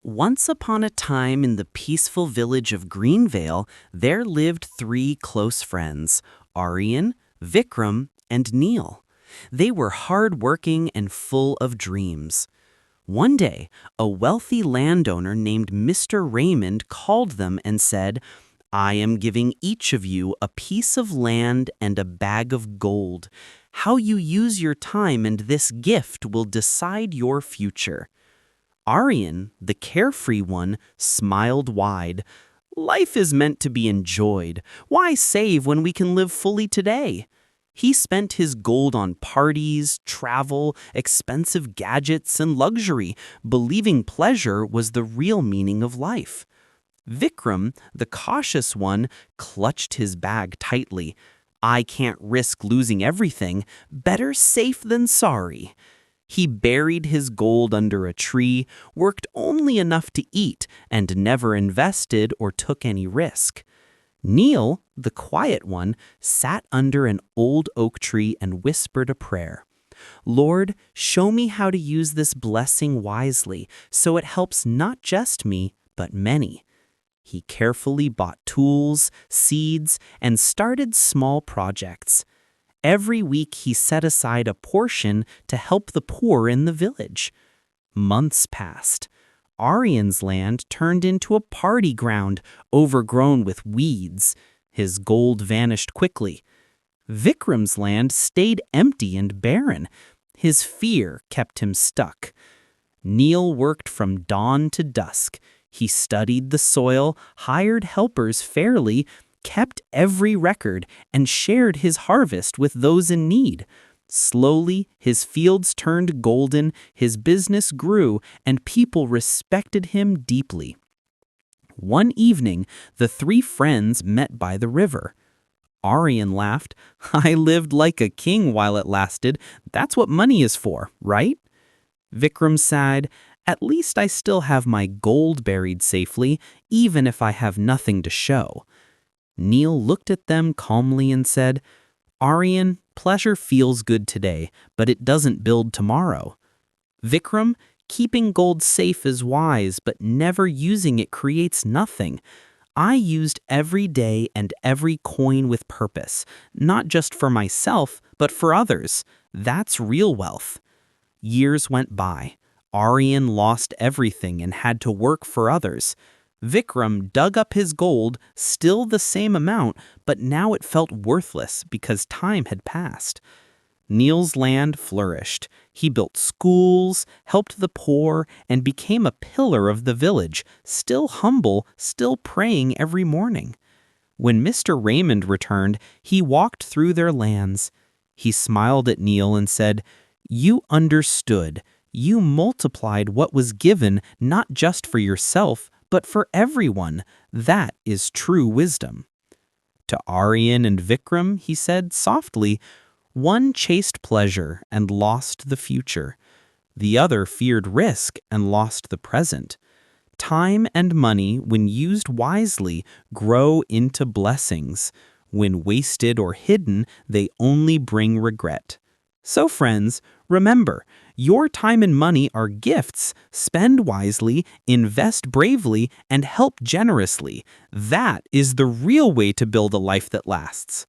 Once upon a time in the peaceful village of Greenvale, there lived three close friends, Aryan, Vikram, and Neil. They were hard-working and full of dreams. One day, a wealthy landowner named Mr. Raymond called them and said, "I am giving each of you a piece of land and a bag of gold. How you use your time and this gift will decide your future." Aryan, the carefree one, smiled wide. "Life is meant to be enjoyed. Why save when we can live fully today?" He spent his gold on parties, travel, expensive gadgets, and luxury, believing pleasure was the real meaning of life. Vikram, the cautious one, clutched his bag tightly. "I can't risk losing everything. Better safe than sorry." He buried his gold under a tree, worked only enough to eat, and never invested or took any risk. Neil, the quiet one, sat under an old oak tree and whispered a prayer. "Lord, show me how to use this blessing wisely, so it helps not just me, but many." He carefully bought tools, seeds, and started small projects. Every week he set aside a portion to help the poor in the village. Months passed. Aryan's land turned into a party ground, overgrown with weeds. His gold vanished quickly. Vikram's land stayed empty and barren. His fear kept him stuck. Neil worked from dawn to dusk. He studied the soil, hired helpers fairly, kept every record, and shared his harvest with those in need. Slowly, his fields turned golden, his business grew, and people respected him deeply. One evening, the three friends met by the river. Aryan laughed. "I lived like a king while it lasted. That's what money is for, right?" Vikram sighed. "At least I still have my gold buried safely, even if I have nothing to show." Neil looked at them calmly and said, "Aryan, pleasure feels good today, but it doesn't build tomorrow." Vikram, keeping gold safe is wise, but never using it creates nothing. I used every day and every coin with purpose, not just for myself, but for others. That's real wealth. Years went by. Aryan lost everything and had to work for others. Vikram dug up his gold, still the same amount, but now it felt worthless because time had passed. Neil's land flourished. He built schools, helped the poor, and became a pillar of the village, still humble, still praying every morning. When Mr. Raymond returned, he walked through their lands. He smiled at Neil and said, "You understood. You multiplied what was given not just for yourself, but for everyone. That is true wisdom." To Aryan and Vikram, he said softly, "One chased pleasure and lost the future. The other feared risk and lost the present. Time and money, when used wisely, grow into blessings. When wasted or hidden, they only bring regret." So friends, remember, your time and money are gifts. Spend wisely, invest bravely, and help generously. That is the real way to build a life that lasts.